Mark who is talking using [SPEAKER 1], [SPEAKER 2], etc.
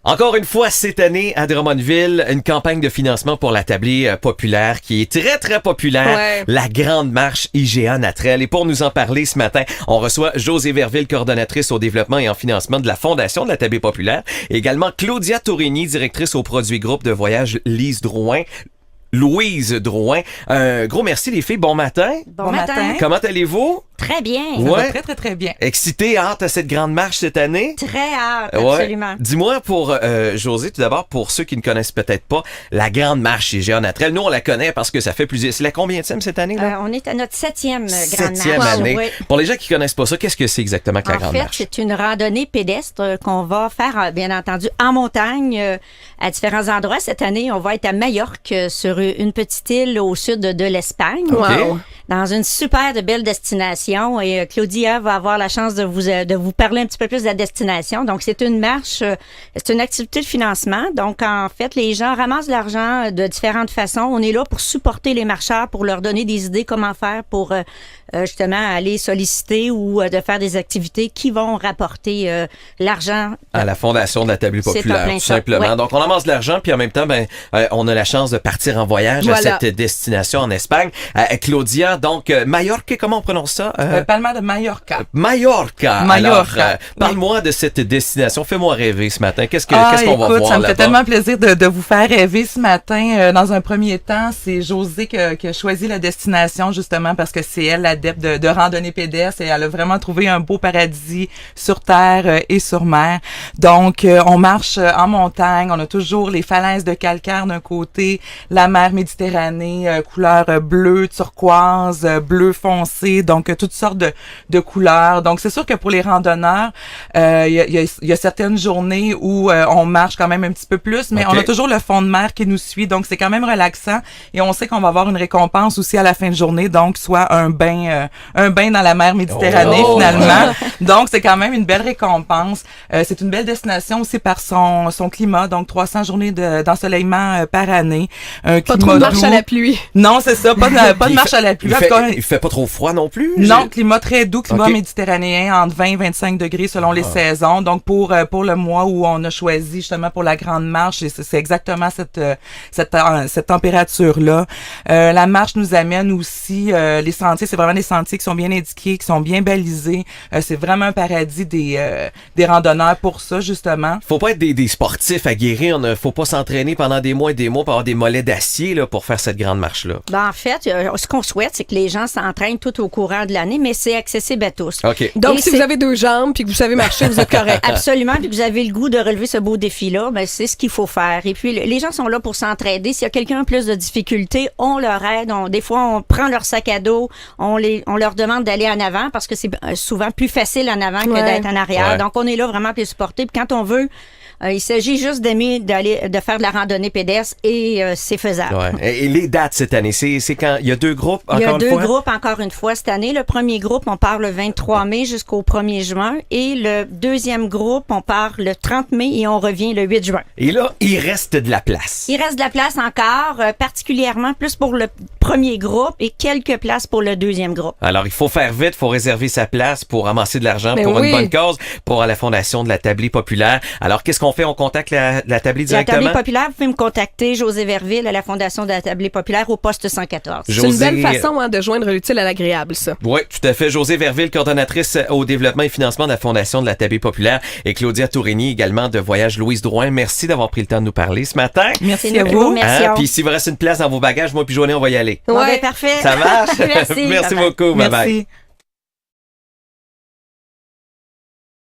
[SPEAKER 1] Encore une fois, cette année, à Drummondville, une campagne de financement pour la tablée populaire qui est très, très populaire.
[SPEAKER 2] Ouais.
[SPEAKER 1] La Grande Marche IGA Natrel. Et pour nous en parler ce matin, on reçoit Josée Verville, coordonnatrice au développement et en financement de la Fondation de la tablée populaire. Et également Claudia Tourigny, directrice au produit groupe de voyage Louise Drouin. Un gros merci les filles. Bon matin.
[SPEAKER 3] Bon matin.
[SPEAKER 1] Comment allez-vous?
[SPEAKER 3] Très bien.
[SPEAKER 2] Ça va
[SPEAKER 1] Ouais.
[SPEAKER 2] très, très, très bien.
[SPEAKER 1] Excité, hâte à cette grande marche cette année?
[SPEAKER 3] Très hâte,
[SPEAKER 1] Ouais.
[SPEAKER 3] absolument.
[SPEAKER 1] Dis-moi pour Josée, tout d'abord, pour ceux qui ne connaissent peut-être pas, la Grande Marche IGA Natrel. Nous, on la connaît parce que ça fait plusieurs... C'est la combienième cette année, là?
[SPEAKER 3] On est à notre 7e grande
[SPEAKER 1] Septième
[SPEAKER 3] marche.
[SPEAKER 1] année.
[SPEAKER 3] Oui.
[SPEAKER 1] Pour les gens qui connaissent pas ça, qu'est-ce que c'est exactement que la
[SPEAKER 3] En
[SPEAKER 1] Grande
[SPEAKER 3] fait,
[SPEAKER 1] Marche?
[SPEAKER 3] c'est une randonnée pédestre qu'on va faire, bien entendu, en montagne, à différents endroits. Cette année, on va être à Majorque, sur une petite île au sud de l'Espagne.
[SPEAKER 1] OK.
[SPEAKER 2] Wow.
[SPEAKER 3] Dans une super de belle destination. Et Claudia va avoir la chance de vous parler un petit peu plus de la destination. Donc, c'est une marche, c'est une activité de financement. Donc, en fait, les gens ramassent de l'argent de différentes façons. On est là pour supporter les marcheurs, pour leur donner des idées comment faire pour justement aller solliciter ou de faire des activités qui vont rapporter l'argent.
[SPEAKER 1] À la Fondation de la tablée
[SPEAKER 3] C'est
[SPEAKER 1] populaire,
[SPEAKER 3] en plein
[SPEAKER 1] tout
[SPEAKER 3] ça,
[SPEAKER 1] simplement.
[SPEAKER 3] ouais.
[SPEAKER 1] Donc, on amasse de l'argent, puis en même temps, on a la chance de partir en voyage
[SPEAKER 2] Voilà.
[SPEAKER 1] à cette destination en Espagne. Claudia, donc, Majorque, comment on prononce ça?
[SPEAKER 2] Palma de Mallorca.
[SPEAKER 1] Mallorca.
[SPEAKER 2] Mallorca.
[SPEAKER 1] Alors, parle-moi de cette destination. Fais-moi rêver ce matin. Qu'est-ce qu'on
[SPEAKER 2] écoute,
[SPEAKER 1] va voir
[SPEAKER 2] ça me
[SPEAKER 1] là-bas?
[SPEAKER 2] fait tellement plaisir de vous faire rêver ce matin. Dans un premier temps, c'est Josée qui a choisi la destination justement parce que c'est elle l'adepte de randonnée pédestre et elle a vraiment trouvé un beau paradis sur terre et sur mer. Donc, on marche en montagne. On a toujours les falaises de calcaire d'un côté, la mer Méditerranée, couleur bleu, turquoise, bleu foncé, donc toutes sortes de couleurs. Donc, c'est sûr que pour les randonneurs, il y a certaines journées où on marche quand même un petit peu plus, mais
[SPEAKER 1] OK.
[SPEAKER 2] on a toujours le fond de mer qui nous suit, donc c'est quand même relaxant et on sait qu'on va avoir une récompense aussi à la fin de journée, donc soit un bain dans la mer Méditerranée
[SPEAKER 1] Oh!
[SPEAKER 2] finalement. Donc, c'est quand même une belle récompense. C'est une belle destination aussi par son climat, donc 300 journées d'ensoleillement par année. Un
[SPEAKER 4] Pas
[SPEAKER 2] climat
[SPEAKER 4] trop de marche
[SPEAKER 2] doux.
[SPEAKER 4] à la pluie.
[SPEAKER 2] Non, c'est ça, pas de marche à la pluie.
[SPEAKER 1] Il
[SPEAKER 2] En tout cas,
[SPEAKER 1] fait pas trop froid non plus?
[SPEAKER 2] non, climat très doux, climat
[SPEAKER 1] OK.
[SPEAKER 2] méditerranéen, entre 20 et 25 degrés selon les saisons. Donc, pour le mois où on a choisi justement pour la grande marche, c'est exactement cette température-là. La marche nous amène aussi, les sentiers, c'est vraiment des sentiers qui sont bien indiqués, qui sont bien balisés. C'est vraiment un paradis des randonneurs pour ça, justement.
[SPEAKER 1] Faut pas être des sportifs aguerris. Faut pas s'entraîner pendant des mois et des mois pour avoir des mollets d'acier là, pour faire cette grande marche-là.
[SPEAKER 3] Ben, en fait, ce qu'on souhaite, c'est que les gens s'entraînent tout au courant de l'année, mais c'est accessible à tous.
[SPEAKER 1] OK.
[SPEAKER 4] Donc,
[SPEAKER 3] Et
[SPEAKER 4] si
[SPEAKER 3] c'est-
[SPEAKER 4] vous avez deux jambes puis que vous savez marcher, vous êtes correct.
[SPEAKER 3] Absolument, puis que vous avez le goût de relever ce beau défi-là, ben c'est ce qu'il faut faire. Et puis, les gens sont là pour s'entraider. S'il y a quelqu'un plus de difficultés, on leur aide. Des fois, on prend leur sac à dos, on leur demande d'aller en avant parce que c'est souvent plus facile en avant que
[SPEAKER 4] Ouais.
[SPEAKER 3] d'être en arrière.
[SPEAKER 1] Ouais.
[SPEAKER 3] Donc, on est là vraiment pour les supporter. Puis quand on veut, il s'agit juste de faire de la randonnée pédestre et c'est faisable.
[SPEAKER 1] Ouais. Et les dates cette année, c'est quand il y a deux groupes
[SPEAKER 3] Il y a
[SPEAKER 1] encore une
[SPEAKER 3] deux
[SPEAKER 1] fois?
[SPEAKER 3] groupes encore une fois cette année. Le premier groupe, on part le 23 mai jusqu'au 1er juin. Et le deuxième groupe, on part le 30 mai et on revient le 8 juin.
[SPEAKER 1] Et là, il reste de la place.
[SPEAKER 3] Il reste de la place encore, particulièrement plus pour le premier groupe et quelques places pour le deuxième groupe.
[SPEAKER 1] Alors, il faut faire vite, il faut réserver sa place pour amasser de l'argent
[SPEAKER 4] Mais
[SPEAKER 1] pour
[SPEAKER 4] oui.
[SPEAKER 1] une bonne cause, pour la Fondation de la tablée populaire. Alors, qu'est-ce qu'on fait? On contacte la tablée
[SPEAKER 3] La
[SPEAKER 1] directement?
[SPEAKER 3] tablée populaire, vous pouvez me contacter, Josée Verville, à la Fondation de la tablée populaire, au poste 114.
[SPEAKER 4] C'est une belle façon de joindre l'utile à l'agréable, ça.
[SPEAKER 1] Oui, tout à fait. Josée Verville, coordonnatrice au développement et financement de la Fondation de la tablée populaire, et Claudia Tourigny, également de Voyage Louise Drouin. Merci d'avoir pris le temps de nous parler ce matin.
[SPEAKER 2] Merci
[SPEAKER 3] C'est
[SPEAKER 2] à
[SPEAKER 3] nous.
[SPEAKER 2] vous.
[SPEAKER 3] Merci.
[SPEAKER 1] Puis s'il vous reste une place dans vos bagages, moi puis Joanie, on va y aller.
[SPEAKER 3] Bon,
[SPEAKER 4] Ouais.
[SPEAKER 3] ben, parfait.
[SPEAKER 1] Ça marche?
[SPEAKER 3] Merci.
[SPEAKER 1] Merci
[SPEAKER 3] Bye-bye.
[SPEAKER 1] beaucoup. Bye bye.
[SPEAKER 2] Merci.